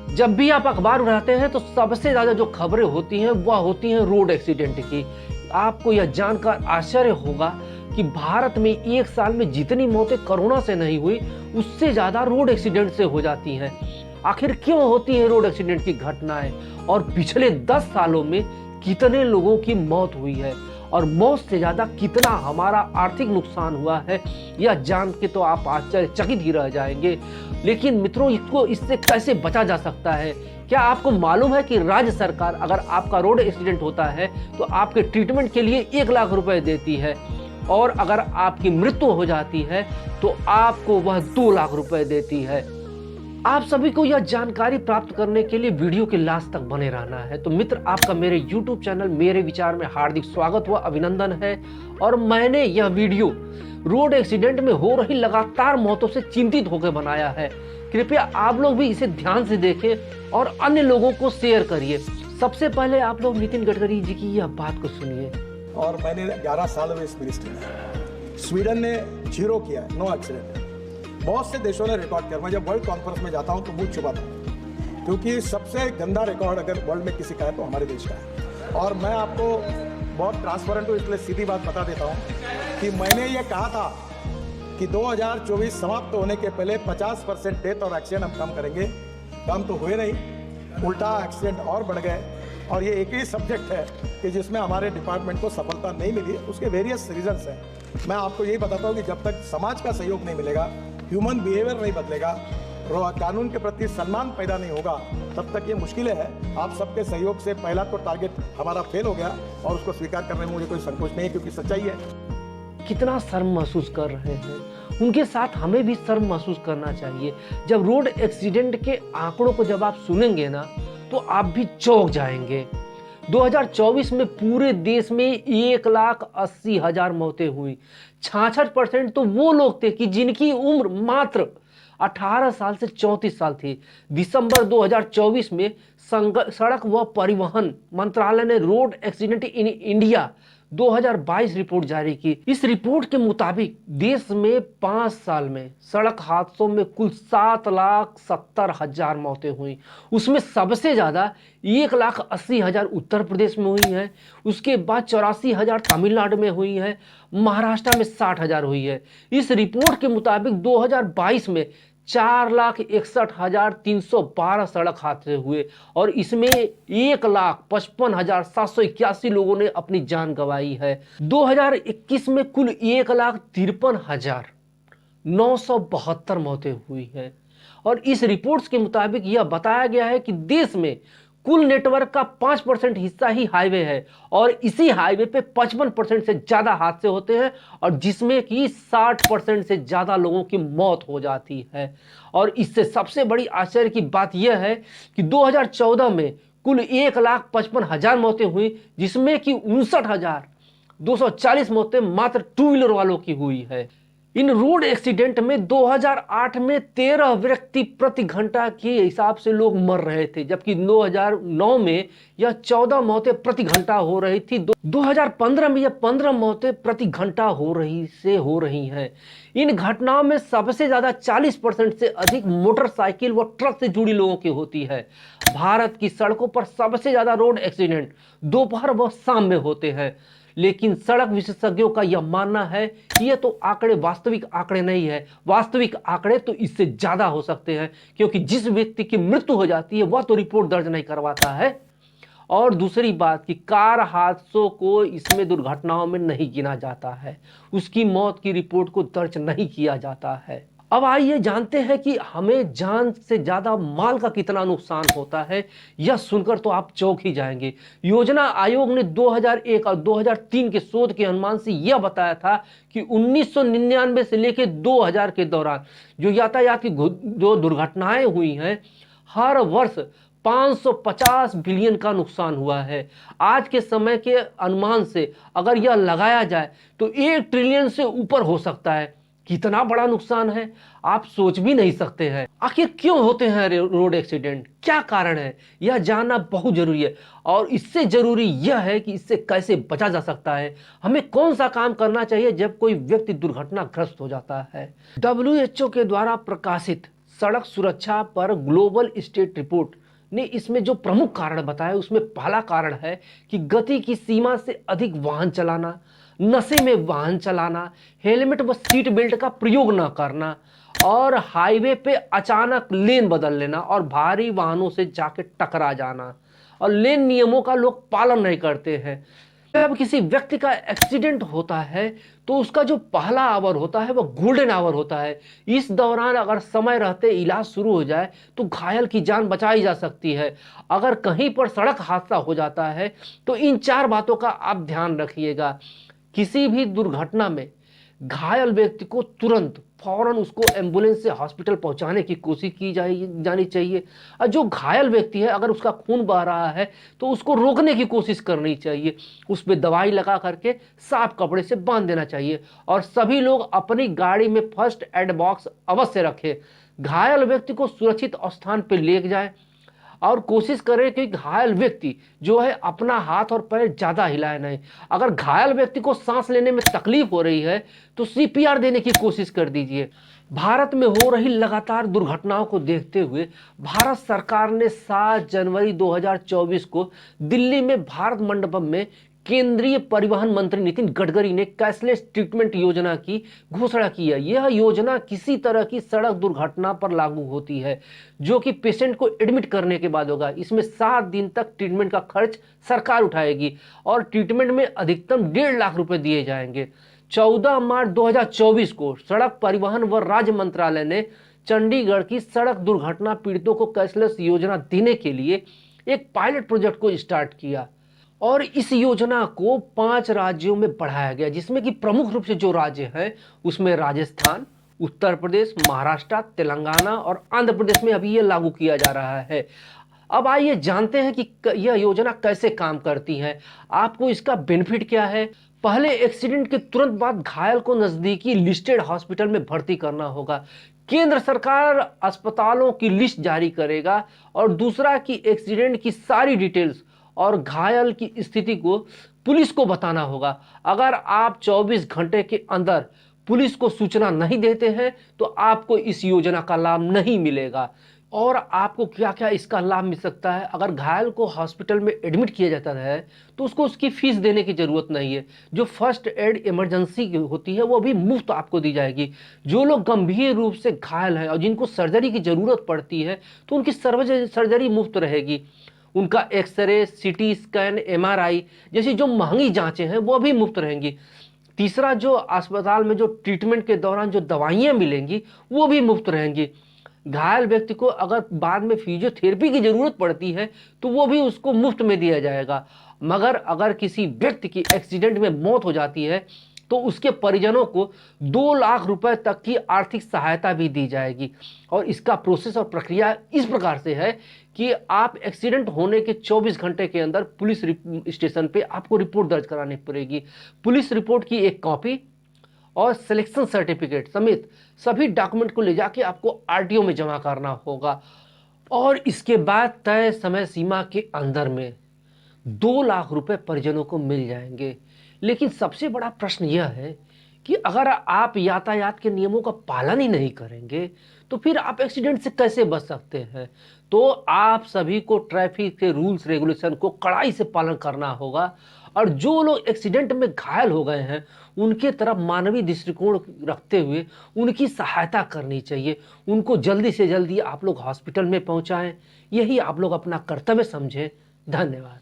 जब भी आप अखबार उठाते हैं तो सबसे ज्यादा जो खबरें होती हैं वह होती हैं रोड एक्सीडेंट की। आपको यह जानकर आश्चर्य होगा कि भारत में एक साल में जितनी मौतें कोरोना से नहीं हुई उससे ज्यादा रोड एक्सीडेंट से हो जाती हैं। आखिर क्यों होती हैं रोड एक्सीडेंट की घटनाएं और पिछले 10 सालों में कितने लोगों की मौत हुई है और मौत से ज्यादा कितना हमारा आर्थिक नुकसान हुआ है, यह जान के तो आप आश्चर्यचकित ही रह जाएंगे। लेकिन मित्रों, इससे कैसे बचा जा सकता है? क्या आपको मालूम है कि राज्य सरकार अगर आपका रोड एक्सीडेंट होता है तो आपके ट्रीटमेंट के लिए 1 लाख रुपए देती है और अगर आपकी मृत्यु हो जाती है तो आपको वह 2 लाख रुपए देती है। आप सभी को यह जानकारी प्राप्त करने के लिए वीडियो के लास्ट तक बने रहना है। तो मित्र, आपका मेरे YouTube चैनल मेरे विचार में हार्दिक स्वागत व अभिनंदन है। और मैंने यह वीडियो रोड एक्सीडेंट में हो रही लगातार मौतों से चिंतित होकर बनाया है। कृपया आप लोग भी इसे ध्यान से देखें और अन्य लोगों को शेयर करिए। सबसे पहले आप लोग नितिन गडकरी जी की यह बात को सुनिए। और मैंने 11 साल हुए इस मिनिस्ट्री में। स्वीडन ने 0 किया है, नो एक्सीडेंट। बहुत से देशों ने रिकॉर्ड किया। मैं जब वर्ल्ड कॉन्फ्रेंस में जाता हूं तो मुंह छुपाता हूं, क्योंकि सबसे गंदा रिकॉर्ड अगर वर्ल्ड में किसी का है तो हमारे देश का है। और मैं आपको बहुत ट्रांसपेरेंट हूँ, इसलिए सीधी बात बता देता हूँ कि मैंने ये कहा था कि 2024 समाप्त होने के पहले 50% डेथ और एक्सीडेंट हम कम करेंगे। कम तो हुए नहीं, उल्टा एक्सीडेंट और बढ़ गए। और ये एक ही सब्जेक्ट है कि जिसमें हमारे डिपार्टमेंट को सफलता नहीं मिली। उसके वेरियस रीजंस हैं। मैं आपको यही बताता हूँ कि जब तक समाज का सहयोग नहीं मिलेगा, ह्यूमन बिहेवियर नहीं बदलेगा, कानून के प्रति सम्मान पैदा नहीं होगा, तब तक ये मुश्किलें हैं। आप सबके सहयोग से पहला तो टारगेट हमारा फेल हो गया और उसको स्वीकार करने में मुझे कोई संकोच नहीं है, क्योंकि सच्चाई है। कितना शर्म महसूस कर रहे हैं, उनके साथ हमें भी शर्म महसूस करना चाहिए। जब रोड एक्सीडेंट के आंकड़ों को जब आप सुनेंगे ना तो आप भी चौंक जाएंगे। 2024 में पूरे देश में 1,80,000 मौतें हुई। 66% तो वो लोग थे कि जिनकी उम्र मात्र 18 साल से 34 साल थी। दिसंबर 2024 में सड़क व परिवहन मंत्रालय ने road accident in India 2022 report जारी की। इस रिपोर्ट के मुताबिक देश में 5 साल में सड़क हादसों में कुल 7,70,000 मौतें हुई। उसमें सबसे ज्यादा 1,80,000 उत्तर प्रदेश में हुई है, उसके बाद 84,000 तमिलनाडु में हुई है, महाराष्ट्र में 60,000 हुई है। इस रिपोर्ट के मुताबिक 2022 में 4,61,312 सड़क हादसे हुए और इसमें 1,55,781 लोगों ने अपनी जान गंवाई है। 2021 में कुल 1,53,972 मौतें हुई हैं। और इस रिपोर्ट्स के मुताबिक यह बताया गया है कि देश में कुल नेटवर्क का 5% हिस्सा ही हाईवे है और इसी हाईवे पे 55% से ज्यादा हादसे होते हैं और जिसमें कि 60% से ज्यादा लोगों की मौत हो जाती है। और इससे सबसे बड़ी आश्चर्य की बात यह है कि 2014 में कुल 1,55,000 मौतें हुई, जिसमें कि 59,240 मौतें मात्र 2 व्हीलर वालों की हुई है। इन रोड एक्सीडेंट में 2008 में 13 व्यक्ति प्रति घंटा के हिसाब से लोग मर रहे थे, जबकि 2009 में यह 14 मौतें प्रति घंटा हो रही थी। 2015 में यह 15 मौतें प्रति घंटा हो रही हैं। इन घटनाओं में सबसे ज्यादा 40% से अधिक मोटरसाइकिल व ट्रक से जुड़ी लोगों की होती है। भारत की सड़कों पर सबसे ज्यादा रोड एक्सीडेंट दोपहर व शाम में होते हैं, लेकिन सड़क विशेषज्ञों का यह मानना है कि ये तो आंकड़े वास्तविक आंकड़े नहीं है। वास्तविक आंकड़े तो इससे ज्यादा हो सकते हैं, क्योंकि जिस व्यक्ति की मृत्यु हो जाती है वह तो रिपोर्ट दर्ज नहीं करवाता है। और दूसरी बात कि कार हादसों को इसमें दुर्घटनाओं में नहीं गिना जाता है, उसकी मौत की रिपोर्ट को दर्ज नहीं किया जाता है। अब आइए जानते हैं कि हमें जान से ज्यादा माल का कितना नुकसान होता है। यह सुनकर तो आप चौंक ही जाएंगे। योजना आयोग ने 2001 और 2003 के शोध के अनुमान से यह बताया था कि 1999 से लेकर 2000 के दौरान जो यातायात की जो दुर्घटनाएं हुई हैं, हर वर्ष 550 बिलियन का नुकसान हुआ है। आज के समय के अनुमान से अगर यह लगाया जाए तो 1 ट्रिलियन से ऊपर हो सकता है। कितना बड़ा नुकसान है आप सोच भी नहीं सकते हैं। आखिर क्यों होते हैं रोड एक्सीडेंट, क्या कारण है, यह जानना बहुत जरूरी है। और इससे जरूरी यह है कि इससे कैसे बचा जा सकता है, हमें कौन सा काम करना चाहिए जब कोई व्यक्ति दुर्घटनाग्रस्त हो जाता है। WHO के द्वारा प्रकाशित सड़क सुरक्षा पर ग्लोबल स्टेट रिपोर्ट ने इसमें जो प्रमुख कारण बताया, उसमें पहला कारण है कि गति की सीमा से अधिक वाहन चलाना, नशे में वाहन चलाना, हेलमेट व सीट बेल्ट का प्रयोग न करना और हाईवे पे अचानक लेन बदल लेना और भारी वाहनों से जाके टकरा जाना। और लेन नियमों का लोग पालन नहीं करते हैं। जब किसी व्यक्ति का एक्सीडेंट होता है तो उसका जो पहला आवर होता है वह गोल्डन आवर होता है। इस दौरान अगर समय रहते इलाज शुरू हो जाए तो घायल की जान बचाई जा सकती है। अगर कहीं पर सड़क हादसा हो जाता है तो इन 4 बातों का आप ध्यान रखिएगा। किसी भी दुर्घटना में घायल व्यक्ति को तुरंत फौरन उसको एम्बुलेंस से हॉस्पिटल पहुंचाने की कोशिश की जानी चाहिए। और जो घायल व्यक्ति है अगर उसका खून बह रहा है तो उसको रोकने की कोशिश करनी चाहिए। उस पर दवाई लगा करके साफ कपड़े से बांध देना चाहिए। और सभी लोग अपनी गाड़ी में फर्स्ट एड बॉक्स अवश्य रखें। घायल व्यक्ति को सुरक्षित स्थान पर ले जाएं और कोशिश करें कि घायल व्यक्ति जो है अपना हाथ और पैर ज़्यादा हिलाए नहीं। अगर घायल व्यक्ति को सांस लेने में तकलीफ हो रही है तो सीपीआर देने की कोशिश कर दीजिए। भारत में हो रही लगातार दुर्घटनाओं को देखते हुए भारत सरकार ने 7 जनवरी 2024 को दिल्ली में भारत मंडपम में केंद्रीय परिवहन मंत्री नितिन गडकरी ने कैशलेस ट्रीटमेंट योजना की घोषणा की है। यह योजना किसी तरह की सड़क दुर्घटना पर लागू होती है जो कि पेशेंट को एडमिट करने के बाद होगा। इसमें 7 दिन तक ट्रीटमेंट का खर्च सरकार उठाएगी और ट्रीटमेंट में अधिकतम 1.5 लाख रुपए दिए जाएंगे। 14 मार्च 2024 को सड़क परिवहन व राज्य मंत्रालय ने चंडीगढ़ की सड़क दुर्घटना पीड़ितों को कैशलेस योजना देने के लिए एक पायलट प्रोजेक्ट को स्टार्ट किया और इस योजना को 5 राज्यों में बढ़ाया गया, जिसमें कि प्रमुख रूप से जो राज्य हैं उसमें राजस्थान, उत्तर प्रदेश, महाराष्ट्र, तेलंगाना और आंध्र प्रदेश में अभी ये लागू किया जा रहा है। अब आइए जानते हैं कि यह योजना कैसे काम करती है, आपको इसका बेनिफिट क्या है। पहले एक्सीडेंट के तुरंत बाद घायल को नजदीकी लिस्टेड हॉस्पिटल में भर्ती करना होगा। केंद्र सरकार अस्पतालों की लिस्ट जारी करेगा और दूसरा कि एक्सीडेंट की सारी डिटेल्स और घायल की स्थिति को पुलिस को बताना होगा। अगर आप 24 घंटे के अंदर पुलिस को सूचना नहीं देते हैं तो आपको इस योजना का लाभ नहीं मिलेगा। और आपको क्या क्या इसका लाभ मिल सकता है, अगर घायल को हॉस्पिटल में एडमिट किया जाता है तो उसको उसकी फीस देने की ज़रूरत नहीं है। जो फर्स्ट एड इमरजेंसी होती है वो भी मुफ्त आपको दी जाएगी। जो लोग गंभीर रूप से घायल हैं और जिनको सर्जरी की ज़रूरत पड़ती है तो उनकी सर्जरी मुफ्त रहेगी। उनका एक्सरे, सीटी स्कैन, एमआरआई जैसी जो महंगी जांचें हैं वो भी मुफ्त रहेंगी। तीसरा, जो अस्पताल में जो ट्रीटमेंट के दौरान जो दवाइयाँ मिलेंगी वो भी मुफ्त रहेंगी। घायल व्यक्ति को अगर बाद में फिजियोथेरेपी की ज़रूरत पड़ती है तो वो भी उसको मुफ्त में दिया जाएगा। मगर अगर किसी व्यक्ति की एक्सीडेंट में मौत हो जाती है तो उसके परिजनों को 2 लाख रुपए तक की आर्थिक सहायता भी दी जाएगी। और इसका प्रोसेस और प्रक्रिया इस प्रकार से है कि आप एक्सीडेंट होने के 24 घंटे के अंदर पुलिस स्टेशन पे आपको रिपोर्ट दर्ज करानी पड़ेगी। पुलिस रिपोर्ट की एक कॉपी और सिलेक्शन सर्टिफिकेट समेत सभी डॉक्यूमेंट को ले जाके आपको आरटीओ में जमा करना होगा। और इसके बाद तय समय सीमा के अंदर में 2 लाख रुपए परिजनों को मिल जाएंगे। लेकिन सबसे बड़ा प्रश्न यह है कि अगर आप यातायात के नियमों का पालन ही नहीं करेंगे तो फिर आप एक्सीडेंट से कैसे बच सकते हैं। तो आप सभी को ट्रैफिक के रूल्स रेगुलेशन को कड़ाई से पालन करना होगा। और जो लोग एक्सीडेंट में घायल हो गए हैं उनके तरफ मानवीय दृष्टिकोण रखते हुए उनकी सहायता करनी चाहिए। उनको जल्दी से जल्दी आप लोग हॉस्पिटल में पहुंचाएं। यही आप लोग अपना कर्तव्य समझें। धन्यवाद।